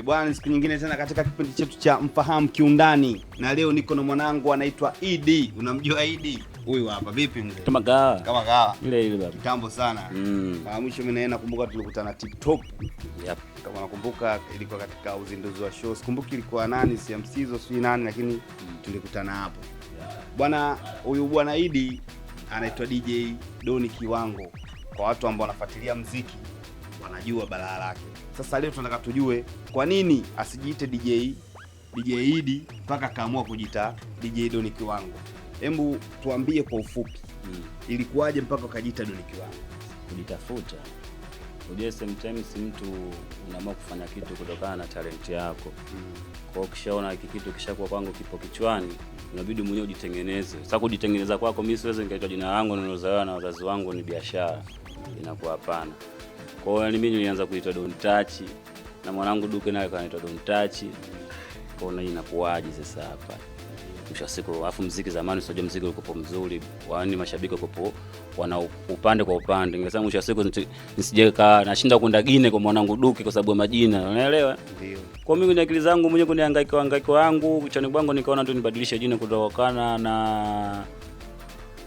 Bwana, siku nyingine tena katika kipindi chetu cha Mfahamu Kiundani, na leo niko na mwanangu anaitwa Idi. Unamjua Idi? Huyu hapa. Vipi mzee? Kama gawa. Kama gawa. Ile baba. Kitambo sana. Mwisho mimi nakumbuka tulikutana TikTok. Yep. Kama nakumbuka ilikuwa katika uzinduzi wa show. Sikumbuki ilikuwa nani, si msizo si nani, lakini tulikutana hapo. Bwana, huyu bwana Idi anaitwa DJ Doni Kiwango. Kwa watu ambao wanafuatilia muziki wanajua balaa lake. Sasa leo tunataka tujue kwa nini asijiite DJ Idi mpaka kaamua kujiita DJ Doni Kiwango. Hebu tuambie kwa ufupi. Ilikuwaje mpaka ukajiita Doni Kiwango? Kujitafuta. Unajua sometimes mtu unaamua kufanya kitu kutokana na talent yako. Kwa hiyo ukishaona hiki kitu kishakuwa kwangu kipo kichwani, inabidi mwenyewe ujitengeneze. Sasa kujitengeneza kwako mimi siwezi nikaitwa jina langu nilozaliwa na wazazi wangu ni biashara. Inakuwa hapana. Kwa hiyo mimi nilianza kuitwa Don Touch na mwanangu Duke naye kanaitwa Don Touch. Kwa hiyo inakuaje sasa hapa? Mwisho siku alafu muziki zamani unajua muziki ulikuwa mzuri, yaani mashabiki walikuwa wana upande kwa upande. Ningesema mwisho siku nisijeka nashinda kwenda Gine kwa mwanangu Duke kwa sababu ya majina. Unaelewa? Ndio. Kwa mimi na akili zangu mwenyewe kunihangaika wangu, kichwani kwangu nikaona tu nibadilishe jina kutokana na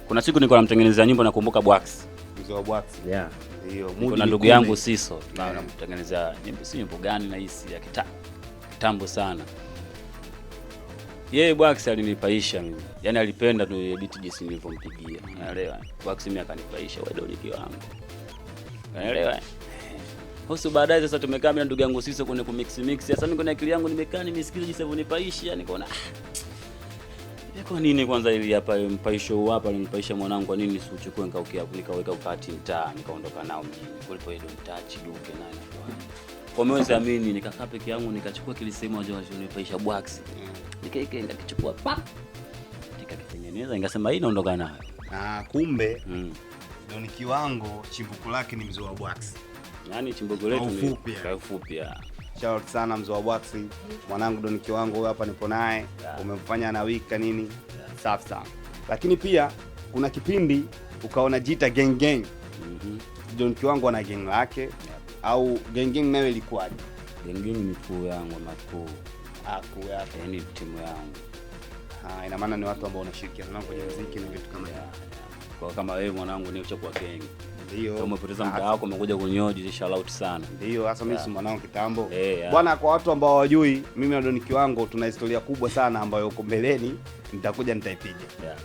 kuna siku nilikuwa namtengenezea nyimbo nakumbuka Bwax. Mzee wa Bwax. Yeah. Ndio. Kuna ndugu yangu Siso namtengenezea nyimbo, si nyimbo gani na hisi ya kitambo sana. Yeye Bwax alinipaisha mimi. Yaani alipenda tu beat jinsi nilivyompigia. Unaelewa? Bwax mimi akanipaisha wewe Doni Kiwango. Unaelewa? Husu baadaye sasa tumekaa mimi na ndugu yangu Siso kwenye kumix. Sasa mimi kwenye akili yangu nimekaa nimesikiza jinsi alivyonipaisha, nikaona kwa nini kwanza ili hapa mpaisho hapa alinipaisha mwanangu, kwa nini siuchukue nikaweka ukati mtaa nikaondoka nao mjini. Kulipo Don Touch Duke naye na kwa mwezi amini nikakaa peke yangu nikachukua kile sehemu walionipaisha Bwax. Nikaenda kichukua pa nikakitengeneza nikasema hii inaondoka nayo. Kumbe Doni Kiwango chimbuko lake ni mzee wa Bwax. Yaani chimbuko letu ni kwa ufupi. Shout out sana mzee wa Bwax. Mwanangu Doni Kiwango huyu hapa nipo naye. Umemfanya na wika nini? Safi sana. Lakini pia kuna kipindi ukaona jita gang gang. Doni Kiwango ana gang lake au gang gang nayo ilikuwaje? Gang gang ni kuu yangu makuu. Kuu yake ni timu yangu. Ina maana ni watu ambao wanashirikiana nao kwenye muziki na vitu kama hivyo. Kwa kama wewe mwanangu ni uchakuwa gang. Ndio. Kama umepoteza muda wako umekuja kunyoji shout out sana. Ndio, hasa mimi si mwanangu kitambo. Bwana, kwa watu ambao hawajui, mimi na Doni Kiwango tuna historia kubwa sana ambayo uko mbeleni nitakuja nitaipiga.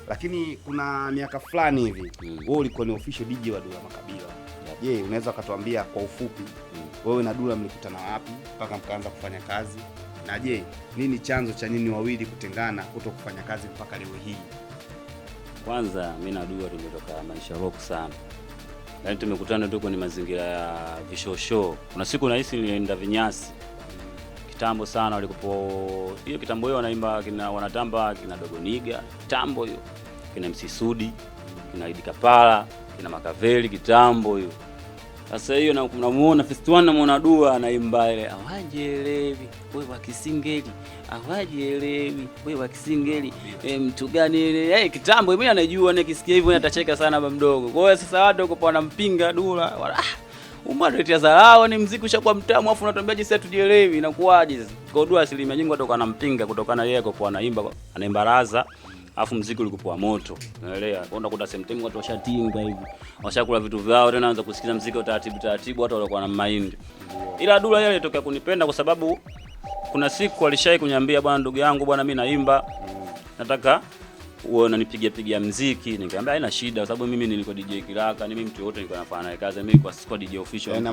Lakini kuna miaka fulani hivi wewe ulikuwa ni official DJ wa Dula Makabila. Je, unaweza ukatuambia kwa ufupi wewe na Dula mlikutana wapi mpaka mkaanza kufanya kazi? Na je, nini chanzo cha nini wawili kutengana kutokufanya kazi mpaka leo hii? Kwanza mimi na Dula tumetoka maisha rock sana. Yaani tumekutana tu kwenye mazingira ya vishosho. Kuna siku nahisi nilienda Vinyasi. Kitambo sana walikupo hiyo kitambo hiyo wanaimba wanatamba kina Dogo Niga, kitambo hiyo. Kina MC Sudi, kina Idi Kapala, kina Makaveli kitambo hiyo. Sasa hiyo namuona First One namuona Dula anaimba ile awajielewi wewe wa Kisingeli, awajielewi wewe wa Kisingeli, mtu gani ile kitambo mimi anajua nikisikia hivyo atacheka sana baba mdogo. Kwa hiyo sasa watu uko wanampinga Dula wala umaletea zalao ni muziki ushakuwa mtamu afu unatuambia jinsi tujielewi inakuaje sasa. Kwa Dula asilimia nyingi watu wanampinga kutokana yeye kwa anaimba raza. Afu muziki ulikuwa moto. Unaelewa? Unakuta sometimes watu washatinga hivi. Washakula vitu vyao tena wanaanza kusikiza muziki taratibu watu walikuwa na mind. Ila Dula yeye alitokea kunipenda kwa sababu kuna siku alishai kuniambia bwana ndugu yangu bwana mimi naimba. Nataka uone nipigia muziki. Nikamwambia haina shida kwa sababu mimi nilikuwa DJ Kiraka, ni mimi mtu yote nilikuwa nafanya naye kazi. Mimi kwa DJ official.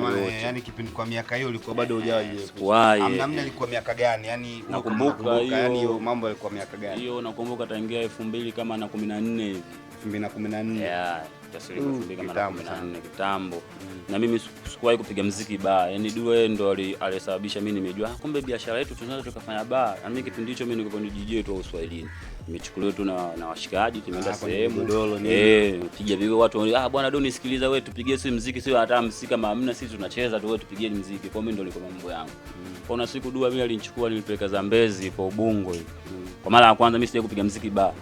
Yaani kipindi kwa miaka hiyo ulikuwa bado hujawa yeye. Amna ilikuwa miaka gani? Yaani nakumbuka hiyo. Yaani hiyo mambo yalikuwa miaka gani? Hiyo nakumbuka taingia 2000 kama na 14 hivi. 2014. Yeah, taslimu 2000 kama na 14 kitambo. Na mimi sikuwahi kupiga muziki bar. Yaani Dula ndo alisababisha mimi nimejua kumbe biashara yetu tunaweza tukafanya bar. Na mimi kipindi hicho mimi nilikuwa ni DJ tu Uswahilini. Nimechukuliwa tu na washikaji tumeenda sehemu. Piga vile watu bwana Doni sikiliza wewe tupigie si muziki sio hata muziki kama hamna sisi tunacheza tu wewe tupigie muziki. Kwa mimi ndo nilikuwa mambo yangu. Kwa una siku Dula mimi alinichukua nilipeleka Zambezi kwa Ubungo hivi. Kwa mara ya kwanza mimi sija kupiga muziki bar.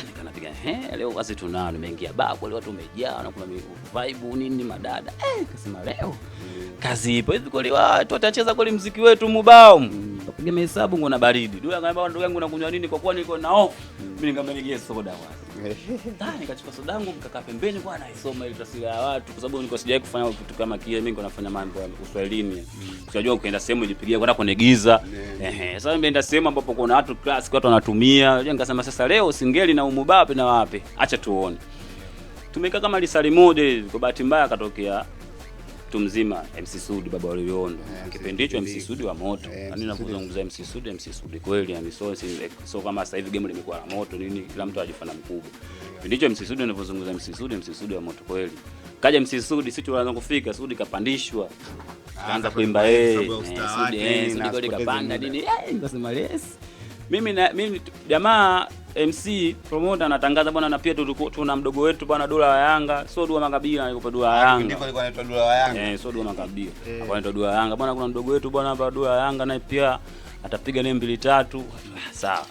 Nikanapiga leo basi tunao nimeingia bar kwa watu wamejaa na kuna vibe nini madada. Kasema leo kazi ipo. Hivi kweli watu watacheza kweli muziki wetu mubao? Kapiga mahesabu ngona baridi. Dula akaniambia ndugu yangu unakunywa nini kwa kuwa niko na off. Mimi nikamwambia soda kwanza. Nikachukua soda yangu nikakaa pembeni bwana isoma ile taswira ya watu kwa sababu niko sijawahi kufanya kitu kama kile. Mimi niko nafanya mambo ya Uswahilini. Unajua ukienda sehemu ujipigia kwenda kwenye giza. Sasa nimeenda sehemu ambapo kuna watu class watu wanatumia. Unajua nikasema sasa leo singeli na umubape na wapi? Acha tuone. Tumekaa kama lisali moja kwa bahati mbaya akatokea mtu mzima MC Sudi baba Oliondo. Kipindi hicho MC Sudi wa moto. Yaani ninapozungumza MC Sudi kweli yani so kama sasa hivi game limekuwa la moto nini kila mtu anajifanya mkubwa. Kipindi hicho MC Sudi ninapozungumza MC Sudi wa moto kweli. Kaja MC Sudi sisi tunaanza kufika Sudi kapandishwa. Kaanza kuimba Sudi kweli kapanda nini nikasema yes. Mimi jamaa MC promoter anatangaza bwana na pia tuna mdogo wetu bwana Dula wa Yanga, sio Dula Makabila yuko Dula wa Yanga. Ndiko alikuwa anaitwa Dula wa Yanga. Sio Dula Makabila. Alikuwa anaitwa Dula wa Yanga. Bwana kuna mdogo wetu bwana hapa Dula wa Yanga naye pia atapiga neno 2 3. Sawa.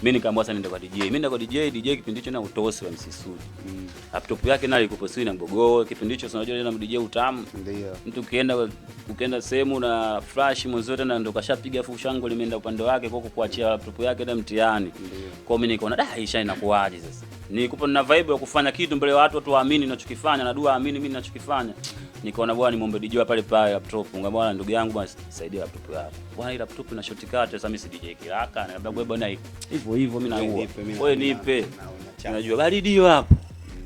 Mimi nikaamua sasa niende kwa DJ. Mimi nenda kwa DJ kipindi hicho na utosi wa MC Sudi. Laptop yake nayo iko posini na mgogoro. Kipindi hicho unajua tena DJ utamu. Ndio. Mtu ukienda sehemu na flash mwanzo tena ndo kashapiga fushango limeenda upande wake kwa kuachia laptop yake na mtihani. Kwa mimi nikaona hii inakuaje sasa. Nikupo na vibe ya kufanya kitu mbele ya watu waamini ninachokifanya na dua amini mimi ninachokifanya. Nikaona bwana nimombe DJ pale laptop. Bwana ndugu yangu bwana saidia laptop yako. Bwana ile laptop ina shortcut sasa mimi si DJ kiraka na baba bwana hivyo mimi naua. Wewe nipe. Unajua baridi hapo.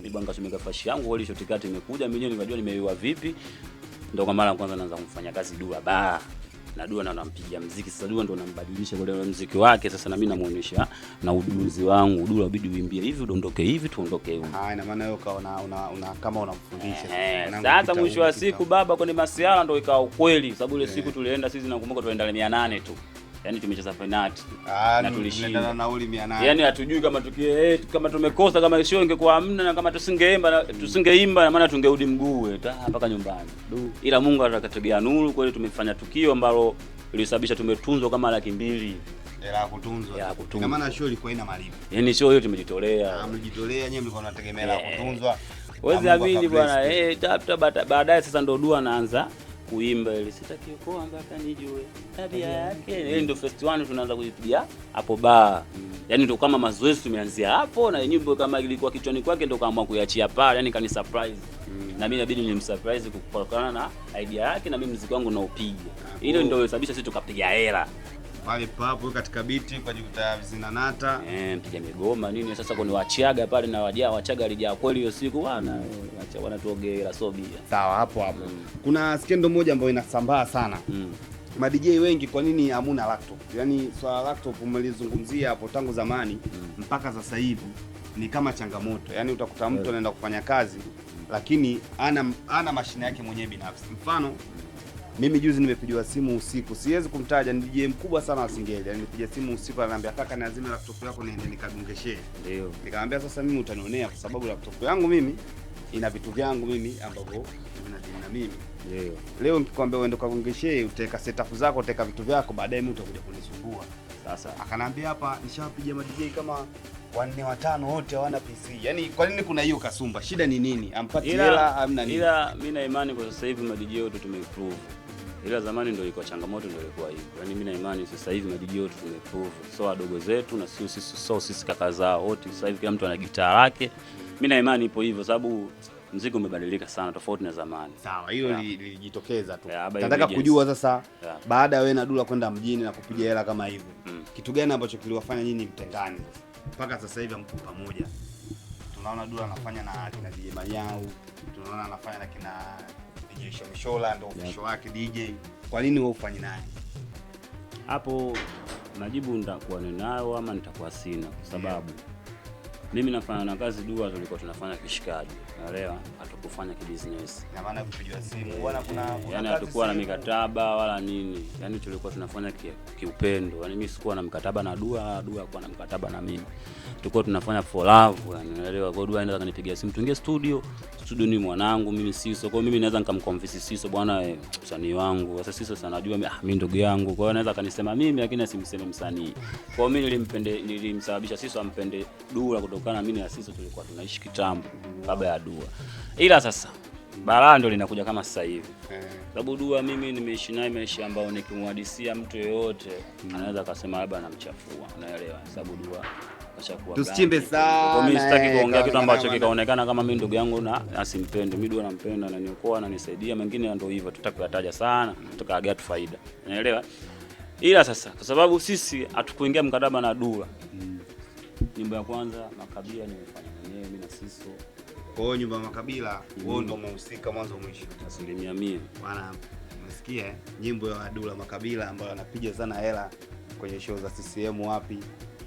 Nibanga tumeka fashi yangu ile shortcut imekuja mimi nikajua nimeiwa vipi. Ndio kwa mara ya kwanza naanza kufanya kazi Dua ba. Na Dua na nampigia muziki sasa Dua ndo anambadilisha kwa ile muziki wake sasa na mimi namuonyesha na ujuzi wangu. Dua inabidi uimbie hivi udondoke hivi tuondoke huko. Ina maana wewe una kama unamfundisha. Sasa mwisho wa siku baba kwenye masiala ndo ikawa ukweli sababu ile siku tulienda sisi nakumbuka tuenda 800 tu. Yaani tumecheza penalty na tulishinda na nauli 800. Yaani hatujui kama kama tumekosa kama show ingekuwa hamna na kama tusingeimba na maana tungerudi mguu mpaka nyumbani. Ila Mungu atakategea nuru kweli tumefanya tukio ambalo lilisababisha tumetunzwa kama 200,000. Hela kutunzwa. Ina maana show ilikuwa ina malipo. Yaani show hiyo tumejitolea. Mlijitolea nyewe mlikuwa mnategemea la kutunzwa. Wewe amini bwana baadaye sasa ndo Dua anaanza kuimba ile sitaki kuoa mpaka nijue tabia yake. Ile ndio first one tunaanza kuipigia hapo bar. Yaani ndio kama mazoezi tumeanzia hapo na nyimbo kama ilikuwa kichwani kwake ndio kaamua kuiachia pale. Yaani kani surprise. Na mimi inabidi nimsurprise kukutana na idea yake na mimi muziki wangu naopiga. Ile ndio ilisababisha sisi tukapiga hela. Pale papo katika biti kwa jikuta vizinanata. Mpiga migoma nini sasa kwa ni wachaga pale na wachaga alijaa kweli hiyo siku bwana. Acha wanatuogea sobia. Sawa hapo. Kuna skendo moja ambayo inasambaa sana. Ma DJ wengi kwa nini hamuna laptop? Yaani swala laptop umelizungumzia hapo tangu zamani mpaka sasa hivi ni kama changamoto. Yaani utakuta mtu anaenda kufanya kazi lakini ana mashine yake mwenyewe binafsi. Mfano mimi juzi nimepigiwa simu usiku. Siwezi kumtaja ni DJ mkubwa sana wa Singeli. Yaani nipigia simu usiku ananiambia kaka niazime laptop yako niende nikagungeshe. Ndio. Nikamwambia sasa mimi utanionea kwa sababu laptop yangu mimi ina vitu vyangu mimi ambavyo vinadina mimi. Ndio. Leo nikikwambia uende kagungeshe utaweka setup zako utaweka vitu vyako baadaye mimi utakuja kunisumbua. Sasa akanambia hapa nishawapigia ma DJ kama 4 5 wote hawana PC. Yaani kwa nini kuna hiyo kasumba? Shida ni nini? Ampati hela hamna nini? Ila mimi na imani kwa sasa hivi ma DJ wote tumeimprove. Ila zamani ndio ilikuwa changamoto ndio ilikuwa hivyo. Yaani mimi na imani sasa hivi ma DJ wote tumeimprove. So wadogo zetu na sisi kaka zao wote sasa hivi kila mtu ana gitaa lake. Mimi na imani ipo hivyo sababu muziki umebadilika sana tofauti na zamani. Sawa, hilo lilijitokeza tu. Nataka kujua sasa baada ya wewe na Dula kwenda mjini na kupiga hela kama hivyo. Kitu gani ambacho kiliwafanya nyinyi mtengane mpaka sasa hivi mko pamoja? Tunaona Dula anafanya na kina DJ Manyau, tunaona anafanya na kina DJ Shomishola ndio official wake DJ. Kwa nini wewe ufanye naye? Hapo najibu nitakuwa ninayo ama nitakuwa sina kwa sababu mimi nafanya na kazi Dua tulikuwa tunafanya kishikaji. Naelewa hatukufanya kibusiness. Na maana kupigiwa simu bwana kuna yani hatakuwa na mikataba wala nini. Yani tulikuwa tunafanya kiupendo. Yani mimi sikuwa na mkataba na Dua, Dua alikuwa na mkataba na mimi. Tulikuwa tunafanya for love yani unaelewa. Kwa Dua anaweza kanipigia simu tuingie studio ni mwanangu mimi Siso. Kwa mimi naweza nikamconvince Siso bwana msanii wangu. Sasa Siso sana najua mimi ndugu yangu. Kwa hiyo anaweza kanisema mimi lakini asimseme msanii. Kwa hiyo mimi nilimsababisha Siso ampende Dua kutokana mimi na Siso tulikuwa tunaishi kitambo kabla ya Dua. Ila sasa balaa ndio linakuja kama sasa hivi. Sababu Dua mimi nimeishi naye maisha ambayo nikimhadisia mtu yeyote anaweza akasema labda anamchafua, unaelewa? Sababu Dua kashakuwa tusichimbe sana. Kwa mimi sitaki kuongea kitu ambacho kikaonekana kama mimi ndugu yangu na asimpendi. Mimi Dua nampenda, ananiokoa, ananisaidia, mengine ndio hivyo tutakuyataja sana, tutakaga tu faida. Unaelewa? Ila sasa kwa sababu sisi hatukuingia mkataba na Dua. Nyimbo ya kwanza Makabila nimefanya mwenyewe mimi na Siso. Kwa hiyo nyumba ya Makabila wewe ndio umehusika mwanzo mwisho 100%. Bwana, umesikia nyimbo ya Dula Makabila ambayo anapiga sana hela kwenye show za CCM wapi?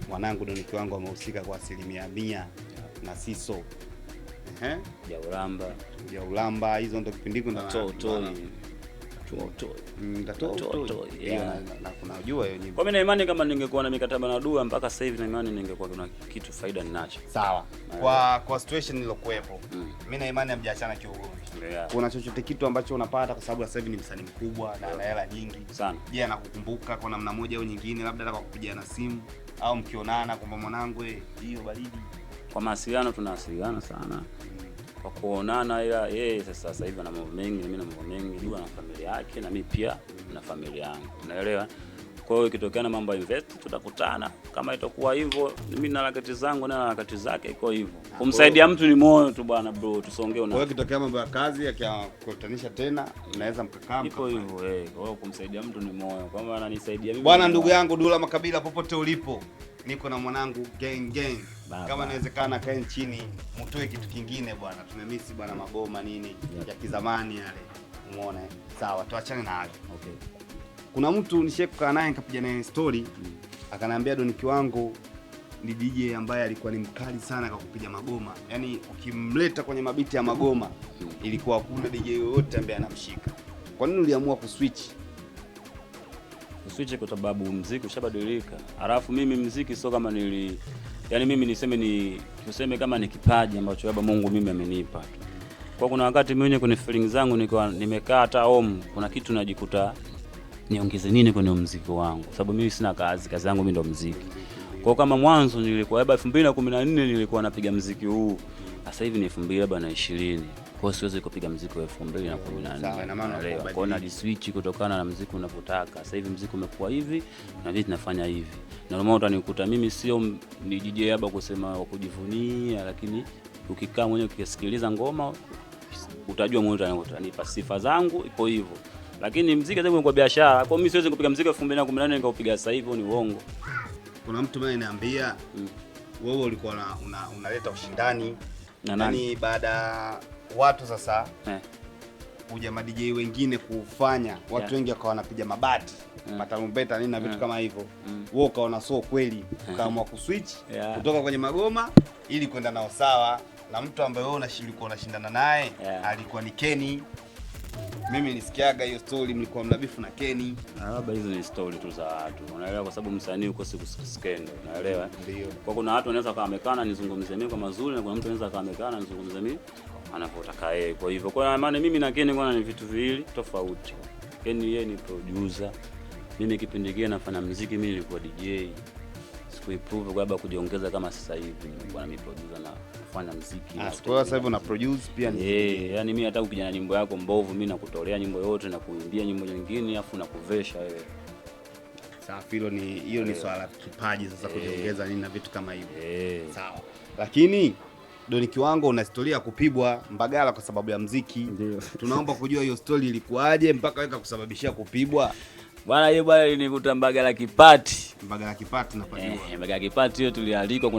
Mwanangu Doniki wangu amehusika kwa 100% na Siso. Ya Ulamba hizo ndio kipindiko ndo na kuna ujua hiyo nyimbo. Kwa mimi na imani kama ningekuwa na mikataba na Dua mpaka sasa hivi na imani ningekuwa kuna kitu faida ninacho. Sawa. Kwa situation nilokuepo. Mimi na imani hamjaachana kiugomvi. Kuna chochote kitu ambacho unapata kwa sababu sasa hivi ni msanii mkubwa na ana hela nyingi sana. Je, anakukumbuka kwa namna moja au nyingine, labda hata kwa kupigia na simu au mkionana kwamba mwanangu hiyo baridi? Kwa mawasiliano tunawasiliana sana. Kwa kuonana, ila yeye sasa hivi ana mambo mengi na mimi na mambo mengi. Dua na familia yake na mimi pia na familia yangu. Unaelewa? Kwa hiyo ikitokea na mambo ya invest tutakutana. Kama itakuwa hivyo, mimi na harakati zangu na harakati zake iko hivyo. Kumsaidia mtu ni moyo tu bwana bro, tusongee na. Kwa hiyo ikitokea mambo ya kazi yakikutanisha tena, mnaweza mkakaa iko hivyo Kwa hiyo kumsaidia mtu ni moyo. Kama ananisaidia mimi. Bwana, ndugu yangu Dula Makabila, popote ulipo, niko na mwanangu gang. Kama inawezekana kae chini, mtoe kitu kingine bwana. Tumemiss bwana magoma nini ya kizamani yale. Umeona? Sawa, tuachane na hayo. Okay. Kuna mtu nishakukaa naye nikapiga naye story, akaniambia Doniki wangu ni DJ ambaye alikuwa ni mkali sana kwa kupiga magoma. Yaani ukimleta kwenye mabiti ya magoma ilikuwa hakuna DJ yoyote ambaye anamshika. Kwa nini uliamua kuswitch? Kuswitch kwa sababu muziki ushabadilika. Alafu mimi muziki sio kama yaani mimi tuseme kama ni kipaji ambacho baba Mungu mimi amenipa. Kwa kuna wakati mimi kwenye feelings zangu nimekaa hata home, kuna kitu najikuta niongeze nini kwenye muziki wangu, sababu mimi sina kazi yangu mimi ndo muziki. Kwa kama mwanzo nilikuwa 2014 nilikuwa napiga muziki huu, sasa hivi ni 2020. Kwa siwezi kupiga muziki wa 2014. Sawa, ina maana kwa hiyo na switch kutokana na muziki unavyotaka. Sasa hivi muziki umekuwa hivi na mimi tunafanya hivi. Normal utanikuta mimi sio ni DJ hapa kusema wa kujivunia, lakini ukikaa mwenyewe ukisikiliza ngoma utajua mwenyewe utanipa sifa zangu iko hivyo. Lakini muziki sasa kwa biashara. Kwa mimi siwezi kupiga muziki 2018 nikaupiga sasa hivi, ni uongo. Kuna mtu mimi ananiambia wewe ulikuwa unaleta ushindani. Yaani baada watu sasa kuja ma DJ wengine kufanya, watu wengi wakawa wanapiga mabati, matarumbeta nini na vitu kama hivyo. Wewe ukaona sio kweli, ukaamua kuswitch kutoka kwenye magoma ili kwenda nao sawa na mtu ambaye wewe unashindana naye alikuwa ni Kenny. Mimi nilisikiaga hiyo story, mlikuwa mnabifu na Kenny. Labda hizo ni story tu za watu. Unaelewa, kwa sababu msanii uko siku skendo. Unaelewa? Ndio. Kwa kuna watu wanaweza kaamekana nizungumzie mimi kwa mazuri na kuna mtu anaweza kaamekana nizungumzie mimi anapotaka yeye. Kwa hivyo kwa maana mimi na Kenny kwa ni vitu viwili tofauti. Kenny yeye ni producer. Mimi kipindi kile nafanya muziki, mimi nilikuwa DJ. Sikuimprove labda kujiongeza kama sasa hivi nilikuwa mimi producer na kufanya muziki. Kwa sasa hivi una produce pia ni yani mimi hata ukija na nyimbo yako mbovu mimi nakutolea nyimbo yote na kuimbia nyimbo nyingine afu nakuvesha wewe. Safi, hiyo ni swala kipaji sasa kujiongeza nini na vitu kama hivyo. Sawa. Lakini Doniki wangu una historia kupibwa Mbagala kwa sababu ya muziki. Ndio. Tunaomba kujua hiyo story ilikuwaje mpaka weka kusababishia kupibwa. Bwana yeye bwana nilikuta Mbagala Kipati. Mbagala Kipati napajua. Mbagala Kipati hiyo tulialikwa,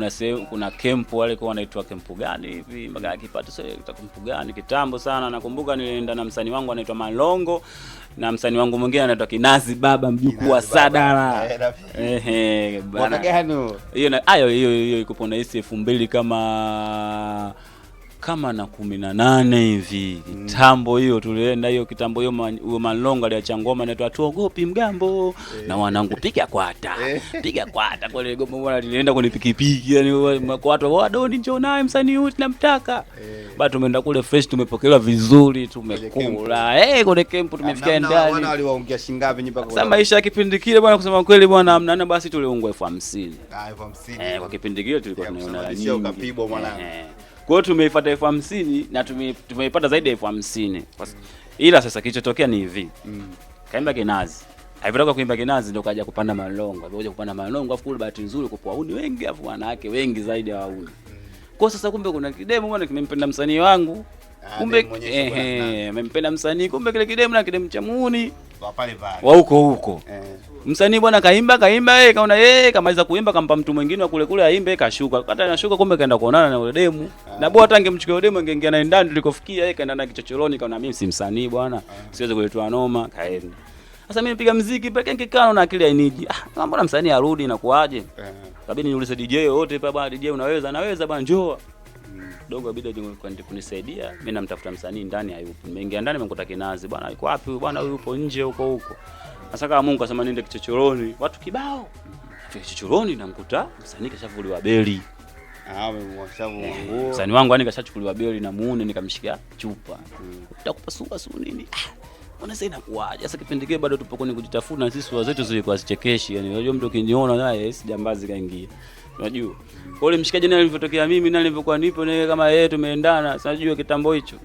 kuna camp wale kwa wanaitwa camp gani hivi Mbagala Kipati, sio camp gani kitambo sana. Nakumbuka nilienda na msanii wangu anaitwa Malongo na msanii wangu mwingine anaitwa Kinazi Baba mjukuu wa Sadala. Bwana gani hiyo iko na hisi 2000 kama na 18 hivi. Kitambo hiyo tulienda hiyo kitambo hiyo Malongo aliacha ngoma inaitwa Tuogopi Mgambo na wanangu piga kwata. Piga kwata kwa ile ngoma bwana tulienda kwenye pikipiki yani watu wa Doni njoo naye msanii huyu tunamtaka. Bado tumeenda kule fresh, tumepokelewa vizuri, tumekula. Kule camp tumefikia ndani. Wana waliwaongea shingapi mpaka sasa maisha ya kipindi kile bwana, kusema kweli bwana amna basi tuliungwa 50,000. elfu 50. Kwa kipindi kile tulikuwa tunaona nyingi. Sio kapibwa mwanangu. Kwa hiyo tumeifuata 50,000 na tumeipata zaidi ya 50,000. Ila sasa kilichotokea ni hivi. Kaimba Kinazi. Alivyotoka kuimba Kinazi ndio kaja kupanda Malongo. Alikuja kupanda Malongo afu kule bahati nzuri kwa wauni wengi afu wanawake wengi zaidi ya wauni. Kwa sasa kumbe kuna kidemu bwana kimempenda msanii wangu. Kumbe amempenda msanii, kumbe kile kidemu na kidemu cha muuni wa pale pale. Wa huko. Msanii bwana kaimba kaona kamaliza kuimba kampa mtu mwingine wa kule aimbe kashuka. Hata anashuka kumbe kaenda kuonana na yule demu. Na bora hata angemchukua yule demu angeingia naye ndani tulikofikia kaenda na kichochoroni kaona mimi si msanii bwana. Siwezi kuletwa noma kaenda. Sasa mimi napiga muziki peke nikikana na akili hainiji. Mbona msanii arudi inakuaje? Kabidi niulize DJ wote pa bwana DJ naweza bwana njoo. Dogo bidii kwenda kunisaidia. Mimi namtafuta msanii ndani hayupo. Nimeingia ndani nimekuta Kinazi bwana yuko wapi bwana huyu yupo nje huko. Sasa kama Mungu akasema niende kichochoroni, watu kibao. Kichochoroni namkuta msanii kashavuliwa beli. Wamemwashavu nguo. Msanii wangu yani kashachukuliwa beli na muone nikamshikia chupa. Utakupasua nini? Mbona sasa inakuaje? Sasa kipindi kile bado tupo kwenye kujitafuta na sisi wazetu zilikuwa zichekeshi. Yani unajua mtu ukiniona naye si jambazi kaingia. Unajua? Kwa ile mshikaji naye alivyotokea mimi na nilivyokuwa nipo naye kama yeye tumeendana. Sasa unajua kitambo hicho.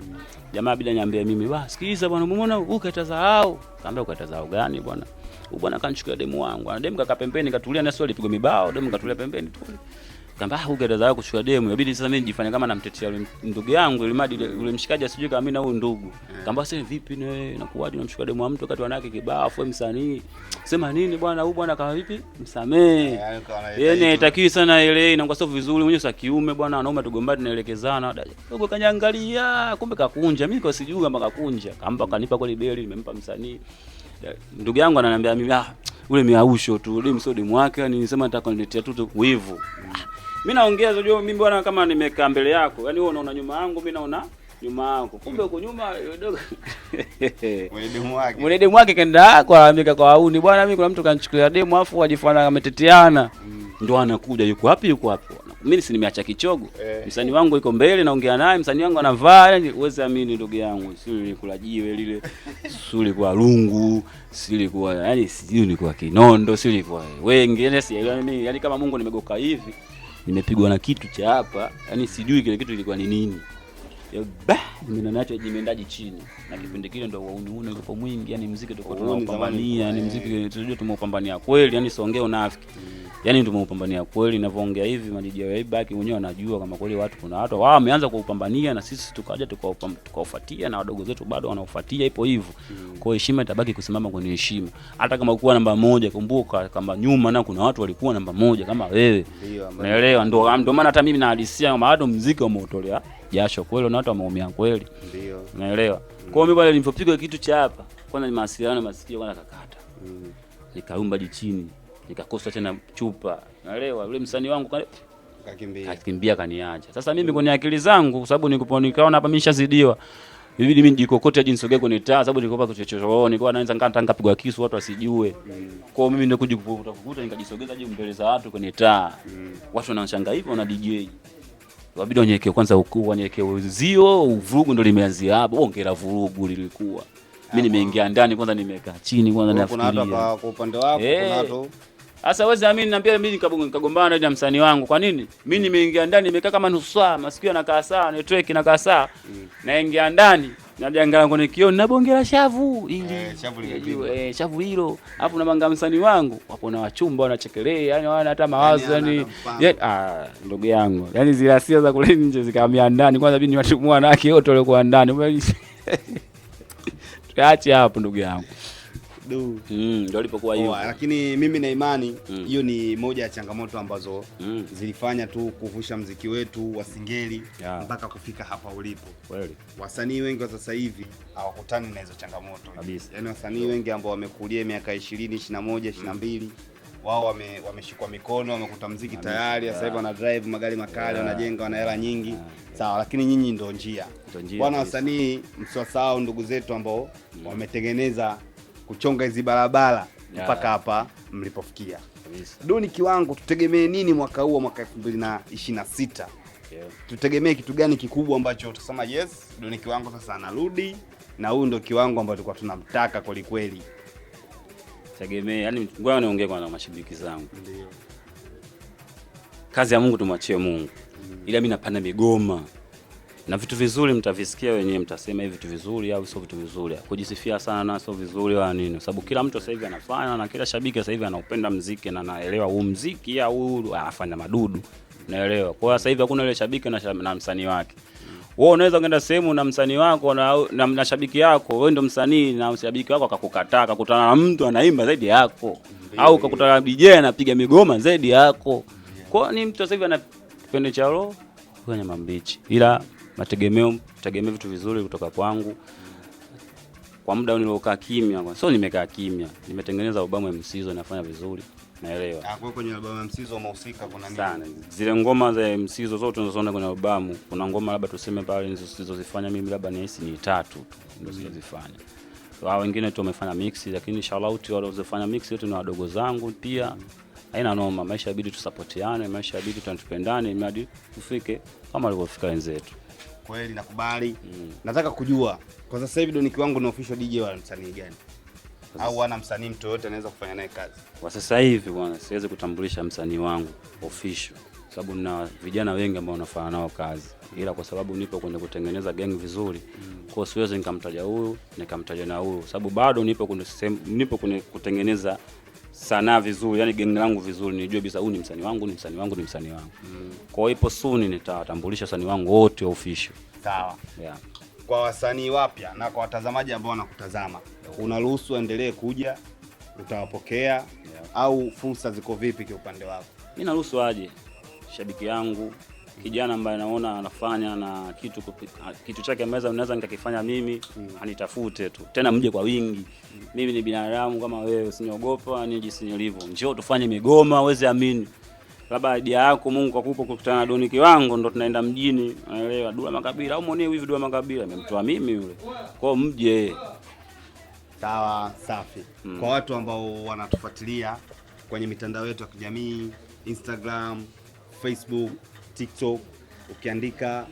Jamaa bila niambia mimi, sikiliza bwana umeona ukatazao. Kaambia ukatazao gani bwana? Bwana kanchukua demu wangu. Na demu kaka pembeni katulia na swali pigwa mibao, demu katulia pembeni tu. Kaambia ukatazao kuchukua demu. Inabidi sasa mimi nijifanye kama namtetea yule ndugu yangu ili madi yule mshikaji asijue kama mimi na huyu ndugu. Kaambia sasa vipi nawe nakuaje unamchukua demu wa mtu wakati wanawake kibao afu msanii. Sema nini bwana huyu bwana kama vipi? Msamee. Yeye haitaki sana ile inakuwa sio vizuri mwenyewe sa kiume bwana wanaume tugombane tunaelekezana. Dogo kanyangalia kumbe kakunja mimi kwa sijui kama kakunja. Kampa kanipa kwa beli nimempa msanii. Ndugu yangu ananiambia mimi ule miausho tu ule msodi mwake yani nisema nataka niletea tu wivu. Mimi naongea unajua mimi bwana kama nimekaa mbele yako yani wewe unaona nyuma yangu mimi naona nyuma yako kumbe uko nyuma dogo mwenye demu wake kaenda kwa amika kwa auni bwana mimi kuna mtu kanichukulia demu afu wajifanya ameteteana ndio anakuja yuko wapi mimi si nimeacha kichogo msanii wangu yuko mbele naongea naye msanii wangu anavaa yani uweze amini ndugu yangu sio kula jiwe lile sio kwa lungu sio kwa yani sio ni kwa kinondo sio kwa wengi yani kama Mungu nimegoka hivi nimepigwa na kitu cha hapa yani sijui kile kitu kilikuwa ni nini nimenacho jimeendaji chini na kipindi kile ndio wauniune uko mwingi yani muziki tulikuwa tunaupambania yani muziki tunajua tumeupambania kweli yani siongee unafiki yani tumeupambania kweli ninavyoongea hivi madiji ya ibaki wenyewe wanajua kama kweli watu kuna watu wao wameanza kuupambania na sisi tukaja tukaufuatia na wadogo zetu bado wanaufuatia ipo hivyo kwa heshima itabaki kusimama kwenye heshima hata kama ukuwa namba 1 kumbuka kama nyuma na kuna watu walikuwa namba 1 kama wewe unaelewa ndio maana hata mimi nahadisia kama bado muziki umeutolea jasho kweli na watu wameumia kweli ndio unaelewa kwa mimi pale nilipopigwa kitu cha hapa kwanza ni mawasiliano masikio kwanza kakata nikaumba chini nikakosa tena chupa unaelewa yule msanii wangu kakimbia kaniacha sasa mimi kwenye akili zangu kwa sababu nikaona hapa mimi nishazidiwa bibi mimi nijikokote aje nisogee kwenye taa sababu nilikopa kuchochoroni kwa naanza nikapigwa kisu watu wasijue kwa mimi ndio kujikuta nikajisogeza aje mbele za watu kwenye taa watu wanashangaa hivyo na DJ wabidi wanyeke kwanza huku wanyeke uzio uvurugu ndo limeanzia hapo ongera vurugu lilikuwa mimi nimeingia ndani kwanza nimekaa chini kwanza nafikiria kuna watu kwa upande wako kuna watu sasa wewe mimi niambia mimi nikagombana na msanii wangu kwa nini mimi nimeingia ndani nimekaa kama nusu saa masikio yanakaa saa network inakaa saa naingia ndani najiangalia kwenye kioo ninabongea shavu ili shavu limepigwa shavu hilo hapo na manga msanii wangu wapo na wachumba wanachekelea yani hawana hata mawazo yani ndugu yangu yani zile hasira za kule nje zikahamia ndani kwanza mimi niwatumua wanawake wote walikuwa ndani tuache hapo ndugu yangu ndio alipokuwa hiyo lakini mimi na imani hiyo ni moja ya changamoto ambazo zilifanya tu kuvusha muziki wetu wa Singeli mpaka kufika hapa ulipo kweli wasanii wengi wa sasa hivi hawakutani na hizo changamoto kabisa yani wasanii wengi ambao wamekulia miaka 20 21 22 wao wameshikwa mikono wamekuta muziki tayari sasa hivi wana drive magari makali wanajenga wana hela nyingi sawa lakini nyinyi ndio njia bwana wasanii msiwasahau ndugu zetu ambao wametengeneza kuchonga hizi barabara mpaka hapa mlipofikia kabisa Doni Kiwango tutegemee nini mwaka huu mwaka 2026 tutegemee kitu gani kikubwa ambacho tutasema yes Doni Kiwango sasa anarudi na huyu ndio kiwango ambacho tulikuwa tunamtaka kweli kweli tegemee yani ngoja niongee kwa mashabiki zangu ndio kazi ya Mungu tumwachie Mungu ila mimi napanda migoma Na vitu vizuri mtavisikia wenyewe, mtasema hivi vitu vizuri au sio vitu vizuri. Kujisifia sana na sio vizuri wala nini, sababu kila mtu sasa hivi anafanya, na kila shabiki sasa hivi anaupenda muziki na anaelewa huu muziki au huu anafanya madudu, naelewa. Kwa sasa hivi hakuna ile shabiki na msanii wake. Wewe unaweza kwenda sehemu na msanii wako na shabiki yako, wewe ndio msanii na shabiki wako akakukataa, akakutana na mtu anaimba zaidi yako, au akakutana na DJ anapiga migoma zaidi yako. Kwa ni mtu sasa hivi ana kipende cha roho kwenye mambichi, ila tegemeo vitu vizuri kutoka kwangu. Kwa muda niliokaa kimya, sio nimekaa kimya, nimetengeneza albamu ya Msizo, nafanya vizuri, naelewa. Kwa kwenye albamu ya Msizo umehusika kuna nini? Sana. Zile ngoma za Msizo zote tunazoona kwenye albamu, kuna ngoma labda tuseme pale nilizozifanya mimi labda ni 3 tu ndio zilizofanya. Wao wengine tu wamefanya mix, lakini shout wale waliofanya mix yote ni wadogo zangu pia. Haina noma, maisha yabidi tusapotiane, maisha yabidi tupendane, hadi tufike kama walivyofika wenzetu. Kweli nakubali. Nataka kujua kwa sasa hivi Doni Kiwango ni official DJ wa msanii gani? Au wana msanii mtu yote anaweza kufanya naye kazi? Kwa sasa hivi bwana, siwezi kutambulisha msanii wangu official, sababu na vijana wengi ambao wanafanya nao kazi, ila kwa sababu nipo kwenye kutengeneza gang vizuri, kwa siwezi nikamtaja huyu nikamtaja na huyu, sababu bado nipo kwenye kutengeneza sanaa vizuri, yani gang langu vizuri, nijue bisa huyu ni msanii wangu, ni msanii wangu, ni msanii wangu. Kwa hiyo ipo soon nitawatambulisha wasanii wangu wote official. Sawa. Yeah. Kwa wasanii wapya na kwa watazamaji ambao wanakutazama, unaruhusu endelee kuja, utawapokea au fursa ziko vipi kwa upande wako? Mimi naruhusu aje. Shabiki yangu, kijana ambaye naona anafanya na kitu chake ambacho naweza nikakifanya mimi, anitafute tu. Tena mje kwa wingi. Mimi ni binadamu kama wewe, usiniogopa, ni jinsi nilivyo. Njoo tufanye migoma, uweze amini. Labda idea yako Mungu kakupa kukutana na Doni Kiwango, ndo tunaenda mjini, unaelewa, Dula Makabila au mwenyewe hivi Dula Makabila amemtoa mimi yule. Kwa mje. Sawa, safi. Kwa watu ambao wanatufuatilia kwenye mitandao yetu ya kijamii, Instagram, Facebook, TikTok, ukiandika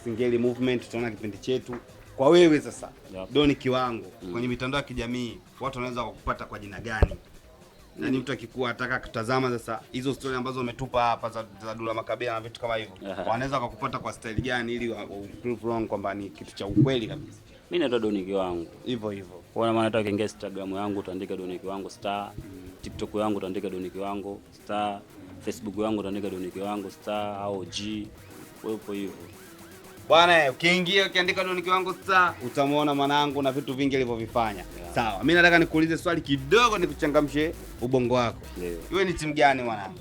Singeli Movement utaona kipindi chetu. Kwa wewe sasa, Doni Kiwango kwenye mitandao ya kijamii, watu wanaweza kukupata kwa jina gani? Na ni mtu akikuwa ataka kutazama sasa hizo story ambazo umetupa hapa za Dula Makabila na vitu kama hivyo, wanaweza kukupata kwa style gani ili prove wrong kwamba ni kitu cha ukweli kabisa? Mimi naitwa Doni Kiwango. Hivyo. Kwa maana hata ukiingia Instagram yangu utaandika Doni Kiwango star, TikTok yangu utaandika Doni Kiwango star, Facebook yangu utaandika Doni Kiwango star au G. Wepo hivyo. Bwana, ukiingia ukiandika Doni Kiwango star, utamuona mwanangu na vitu vingi alivyovifanya. Sawa. Mimi nataka nikuulize swali kidogo nikuchangamshe ubongo wako. Wewe ni timu gani mwanangu?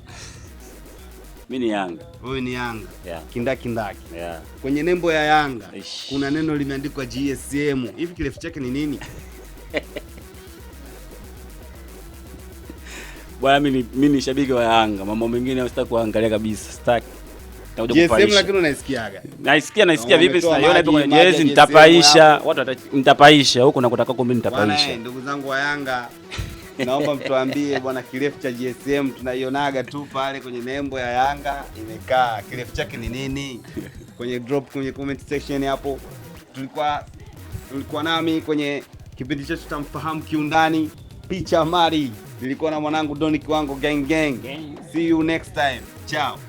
Mimi ni Yanga. Wewe ni Yanga. Yeah. Kindaki. Yeah. Kwenye nembo ya Yanga kuna neno limeandikwa GSM. Hivi kirefu chake ni nini? Bwana, mimi ni shabiki wa Yanga. Mambo mengine sitaki kuangalia kabisa. Sitaki. GSM lakini unaisikiaga? Naisikia vipi? Sasa ipo kwenye jezi, nitapaisha. Watu nitapaisha huko na kutaka mimi nitapaisha. Bwana, ndugu zangu wa Yanga, naomba mtuambie bwana, kirefu cha GSM tunaionaga tu pale kwenye nembo ya Yanga imekaa. Kirefu chake ni nini? Kwenye drop kwenye comment section hapo. Tulikuwa nami kwenye kipindi chetu tutamfahamu kiundani. Picha Mari. Nilikuwa na mwanangu Doni Kiwango gang. See you next time. Ciao.